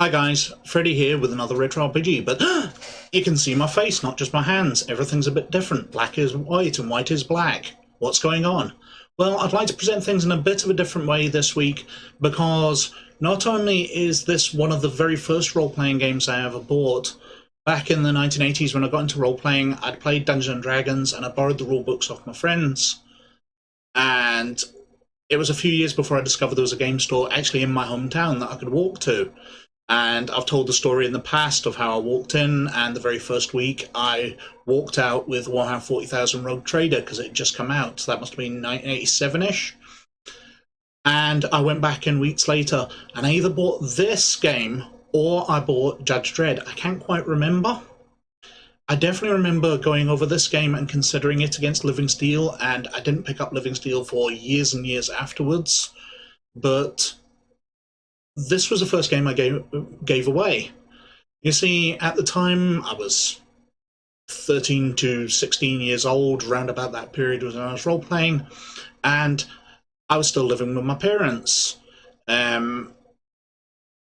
Hi guys, Freddy here with another retro RPG, but you can see my face, not just my hands. Everything's a bit different. Black is white and white is black. What's going on? Well, I'd like to present things in a bit of a different way this week, because not only is this one of the very first role-playing games I ever bought. Back in the 1980s when I got into role-playing, I'd played Dungeons & Dragons and I borrowed the rulebooks off my friends. And it was a few years before I discovered there was a game store actually in my hometown that I could walk to. And I've told the story in the past of how I walked in, and the very first week I walked out with Warhammer 40,000 Rogue Trader because it had just come out. So that must have been 1987-ish. And I went back in weeks later, and I either bought this game or I bought Judge Dredd. I can't quite remember. I definitely remember going over this game and considering it against Living Steel, and I didn't pick up Living Steel for years and years afterwards. But this was the first game I gave away. You see, at the time, I was 13 to 16 years old, round about that period when I was role-playing, and I was still living with my parents.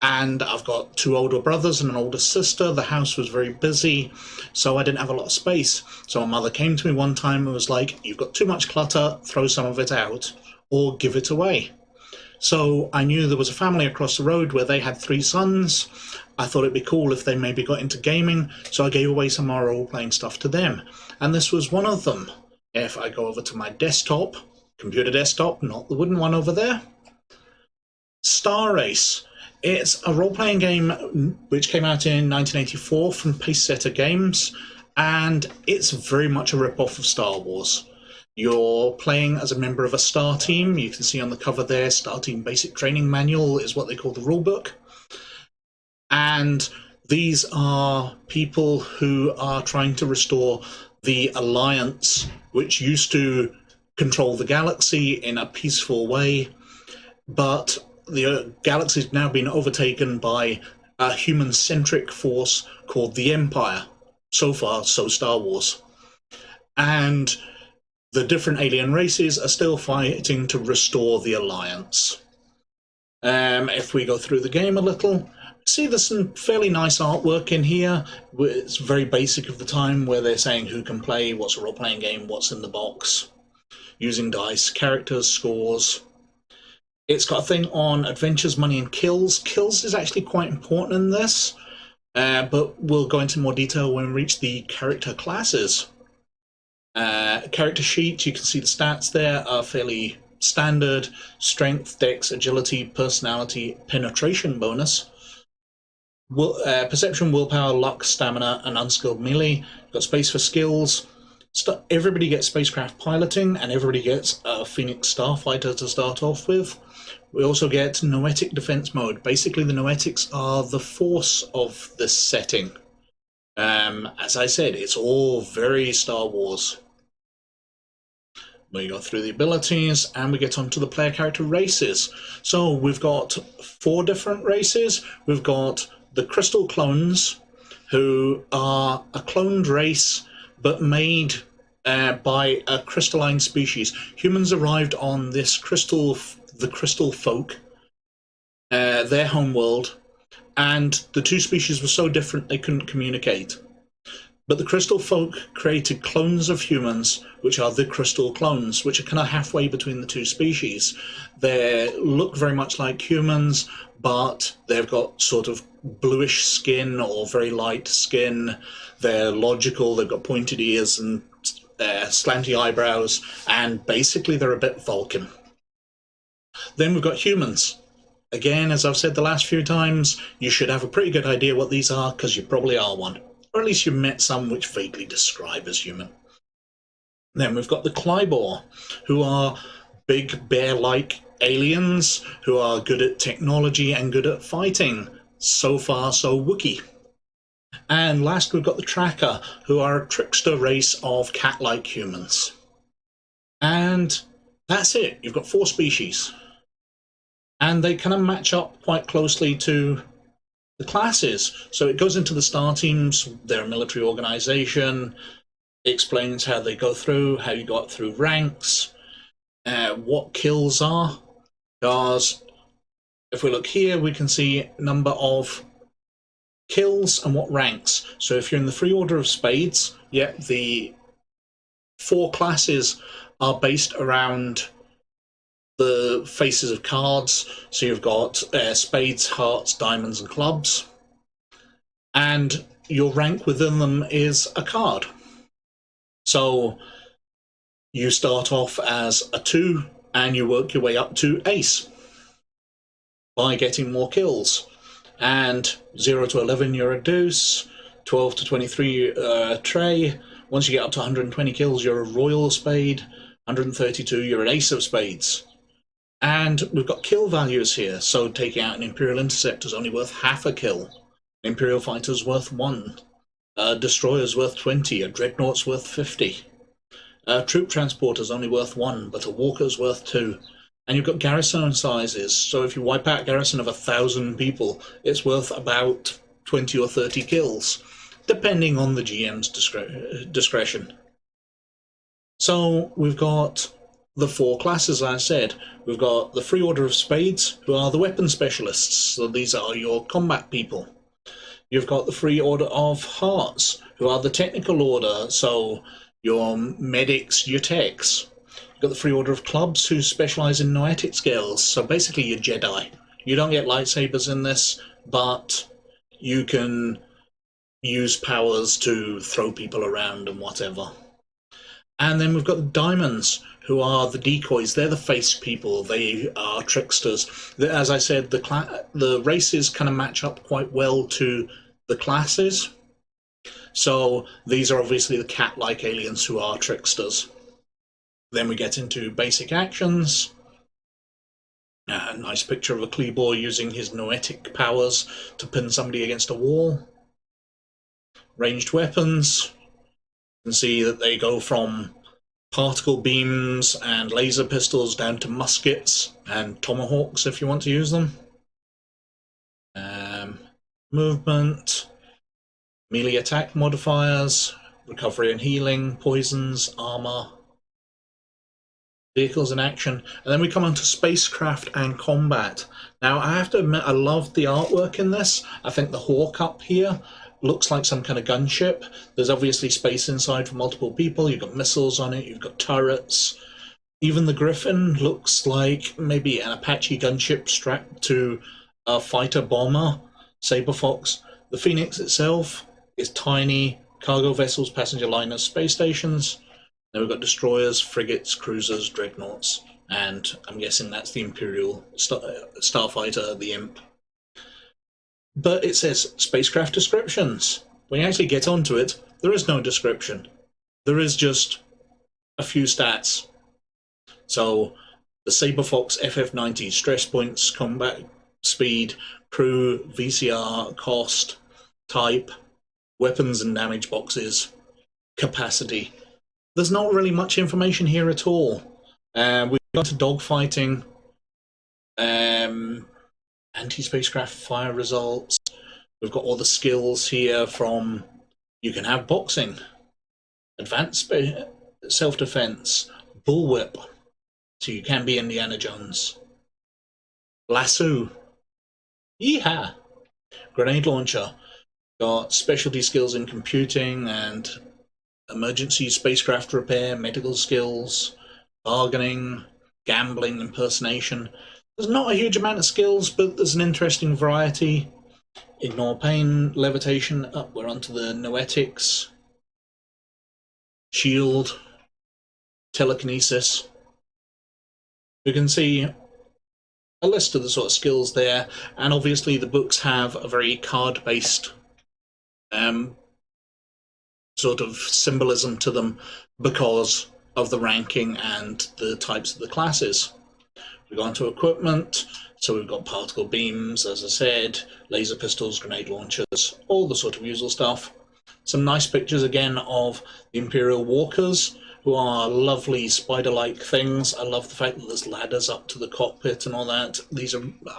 And I've got two older brothers and an older sister. The house was very busy, so I didn't have a lot of space. So my mother came to me one time and was like, "You've got too much clutter, throw some of it out, or give it away." So I knew there was a family across the road where they had 3 sons. I thought it'd be cool if they maybe got into gaming, so I gave away some of my role-playing stuff to them. And this was one of them. If I go over to my desktop, computer desktop, not the wooden one over there, Star Race. It's a role-playing game which came out in 1984 from Pacesetter Games, and it's very much a rip-off of Star Wars. You're playing as a member of a star team. You can see on the cover there, Star Team Basic Training Manual is what they call the rulebook. And these are people who are trying to restore the Alliance, which used to control the galaxy in a peaceful way, but the galaxy has now been overtaken by a human-centric force called the Empire. So far, so Star Wars. And the different alien races are still fighting to restore the Alliance. If we go through the game a little, see there's some fairly nice artwork in here. It's very basic of the time, where they're saying who can play, what's a role-playing game, what's in the box, using dice, characters, scores. It's got a thing on adventures, money, and kills. Kills is actually quite important in this, but we'll go into more detail when we reach the character classes. Character sheet, you can see the stats there are fairly standard. Strength, dex, agility, personality, penetration bonus, perception, willpower, luck, stamina, and unskilled melee. You've got space for skills. Everybody gets spacecraft piloting, and everybody gets a Phoenix Starfighter to start off with. We also get noetic defense mode. Basically, the noetics are the force of this setting. As I said, it's all very Star Wars. We go through the abilities and we get onto the player character races. So we've got 4 different races. We've got the Crystal Clones, who are a cloned race but made by a crystalline species. Humans arrived on this the Crystal Folk, their homeworld, and the 2 species were so different they couldn't communicate. But the Crystal Folk created clones of humans, which are the Crystal Clones, which are kind of halfway between the 2 species. They look very much like humans, but they've got sort of bluish skin or very light skin. They're logical, they've got pointed ears and slanty eyebrows, and basically they're a bit Vulcan. Then we've got humans. Again, as I've said the last few times, you should have a pretty good idea what these are, because you probably are one. Or at least you've met some which vaguely describe as human. Then we've got the Klybor, who are big bear-like aliens who are good at technology and good at fighting. So far, so Wookiee. And last we've got the Tracker, who are a trickster race of cat-like humans. And that's it. You've got 4 species. And they kind of match up quite closely to the classes. So it goes into the star teams, their military organization, explains how they go through, how you got through ranks, what kills are, because if we look here, we can see number of kills and what ranks. So if you're in the free order of spades, yeah, the 4 classes are based around the faces of cards. So you've got spades, hearts, diamonds, and clubs. And your rank within them is a card. So you start off as a 2 and you work your way up to ace by getting more kills. And 0 to 11 you're a deuce, 12 to 23 a tray. Once you get up to 120 kills you're a royal spade, 132 you're an ace of spades. And we've got kill values here, so taking out an Imperial Interceptor is only worth half a kill. An Imperial Fighter's worth 1. A Destroyer's worth 20, a Dreadnought's worth 50. A Troop Transporter's only worth 1, but a Walker's worth 2. And you've got garrison sizes, so if you wipe out a garrison of 1,000 people, it's worth about 20 or 30 kills, depending on the GM's discretion. So we've got the 4 classes, as I said. We've got the Free Order of Spades, who are the weapon specialists, so these are your combat people. You've got the Free Order of Hearts, who are the technical order, so your medics, your techs. You've got the Free Order of Clubs, who specialise in noetic skills, so basically your Jedi. You don't get lightsabers in this, but you can use powers to throw people around and whatever. And then we've got the Diamonds, who are the decoys. They're the face people. They are tricksters. As I said, the races kind of match up quite well to the classes. So these are obviously the cat-like aliens who are tricksters. Then we get into basic actions. A nice picture of a Kleebor using his noetic powers to pin somebody against a wall. Ranged weapons. You can see that they go from particle beams and laser pistols down to muskets and tomahawks if you want to use them. Movement, melee attack modifiers, recovery and healing, poisons, armor, vehicles in action, and then we come on to spacecraft and combat. Now I have to admit I love the artwork in this. I think the Hawk up here looks like some kind of gunship. There's obviously space inside for multiple people. You've got missiles on it, you've got turrets. Even the Griffin looks like maybe an Apache gunship strapped to a fighter bomber, Saber Fox. The Phoenix itself is tiny. Cargo vessels, passenger liners, space stations. Then we've got destroyers, frigates, cruisers, dreadnoughts, and I'm guessing that's the Imperial Starfighter, the Imp. But it says spacecraft descriptions. When you actually get onto it, there is no description. There is just a few stats. So the Saber Fox FF90, stress points, combat speed, crew, VCR, cost, type, weapons and damage boxes, capacity. There's not really much information here at all. We've got to dogfighting, anti-spacecraft fire results. We've got all the skills here from, you can have boxing, advanced self-defense, bullwhip, so you can be Indiana Jones, lasso, yeehaw, grenade launcher, got specialty skills in computing and emergency spacecraft repair, medical skills, bargaining, gambling, impersonation. There's not a huge amount of skills, but there's an interesting variety. Ignore pain, levitation, up we're onto the noetics, shield, telekinesis. You can see a list of the sort of skills there, and obviously the books have a very card-based sort of symbolism to them because of the ranking and the types of the classes. We go on to equipment, so we've got particle beams, as I said, laser pistols, grenade launchers, all the sort of usual stuff. Some nice pictures again of the Imperial Walkers, who are lovely spider-like things. I love the fact that there's ladders up to the cockpit and all that.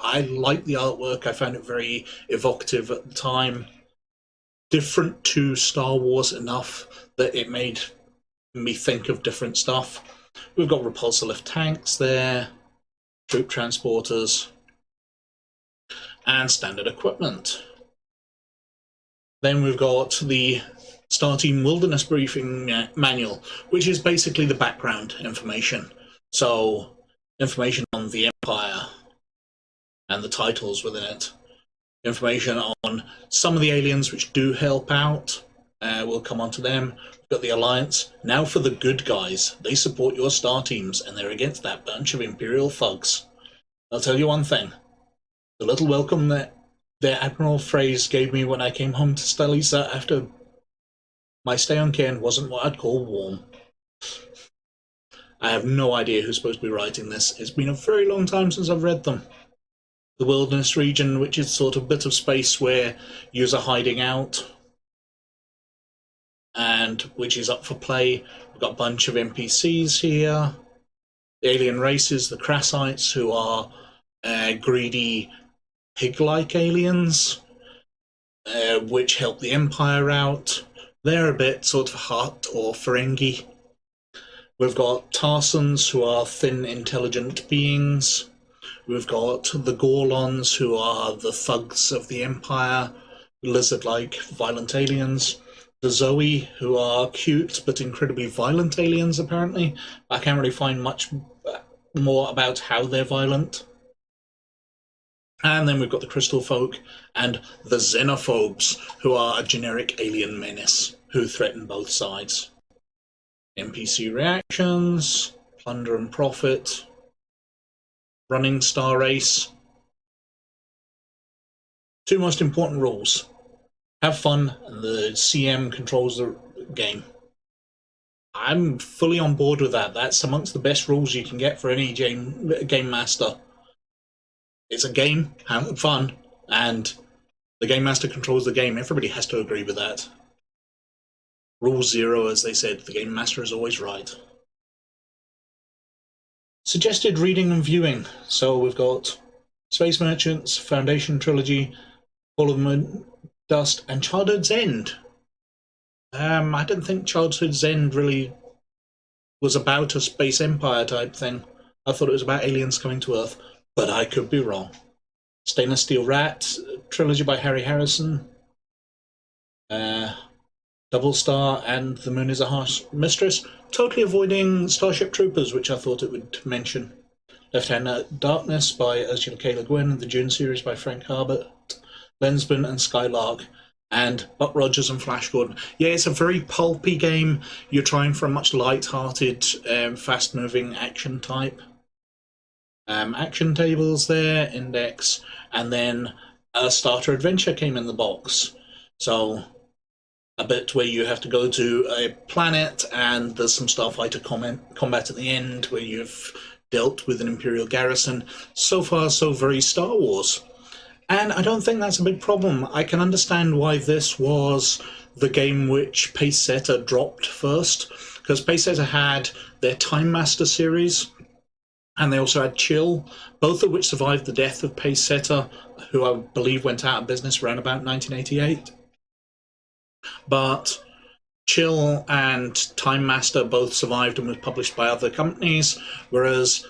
I like the artwork, I found it very evocative at the time. Different to Star Wars enough that it made me think of different stuff. We've got repulsor lift tanks there, troop transporters, and standard equipment. Then we've got the Star Team Wilderness Briefing Manual, which is basically the background information. So, information on the Empire and the titles within it. Information on some of the aliens which do help out. We'll come on to them. We've got the Alliance. Now for the good guys. They support your star teams, and they're against that bunch of Imperial thugs. I'll tell you one thing. The little welcome that their Admiral phrase gave me when I came home to Stalisa after my stay on Cairn wasn't what I'd call warm. I have no idea who's supposed to be writing this. It's been a very long time since I've read them. The Wilderness region, which is sort of a bit of space where yous are hiding out, and which is up for play. We've got a bunch of NPCs here. The alien races, the Krassites, who are greedy pig-like aliens, which help the Empire out. They're a bit sort of hot or Ferengi. We've got Tarsans, who are thin, intelligent beings. We've got the Gorlons, who are the thugs of the Empire, lizard-like violent aliens. The Zoe, who are cute but incredibly violent aliens, apparently. I can't really find much more about how they're violent. And then we've got the Crystal Folk and the Xenophobes, who are a generic alien menace who threaten both sides. NPC reactions, plunder and profit, running star race. Two most important rules. Have fun, and the CM controls the game. I'm fully on board with that. That's amongst the best rules you can get for any game master. It's a game, have fun, and the game master controls the game. Everybody has to agree with that. Rule 0, as they said, the game master is always right. Suggested reading and viewing. So we've got Space Merchants, Foundation Trilogy, Call of the Moon Dust, and Childhood's End. I didn't think Childhood's End really was about a space empire type thing. I thought it was about aliens coming to Earth, but I could be wrong. Stainless Steel Rat trilogy by Harry Harrison. Double Star and The Moon is a Harsh Mistress. Totally avoiding Starship Troopers, which I thought it would mention. Left Hand Darkness by Ursula K. Le Guin, and the Dune series by Frank Herbert. Lensman and Skylark, and Buck Rogers and Flash Gordon. Yeah, it's a very pulpy game. You're trying for a much light-hearted, fast-moving action type. Action tables there, index, and then a starter adventure came in the box. So a bit where you have to go to a planet, and there's some starfighter combat at the end where you've dealt with an Imperial garrison. So far, so very Star Wars. And I don't think that's a big problem. I can understand why this was the game which Pacesetter dropped first, because Pacesetter had their Time Master series, and they also had Chill, both of which survived the death of Pacesetter, who I believe went out of business around about 1988. But Chill and Time Master both survived and were published by other companies, whereas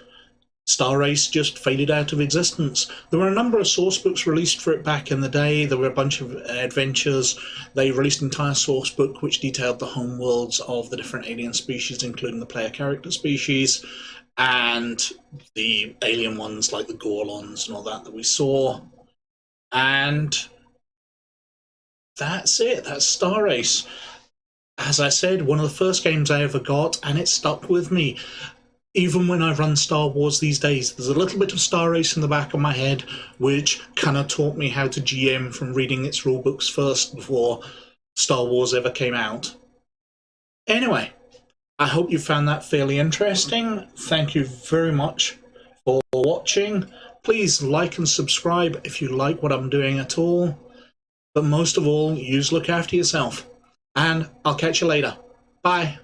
Star Race just faded out of existence. There were a number of source books released for it back in the day. There were a bunch of adventures. They released an entire source book which detailed the homeworlds of the different alien species, including the player character species, and the alien ones like the Gorlons and all that we saw. And that's it. That's Star Race. As I said, one of the first games I ever got, and it stuck with me. Even when I run Star Wars these days, there's a little bit of Star Race in the back of my head, which kind of taught me how to GM from reading its rulebooks first before Star Wars ever came out. Anyway, I hope you found that fairly interesting. Thank you very much for watching. Please like and subscribe if you like what I'm doing at all. But most of all, look after yourself. And I'll catch you later. Bye.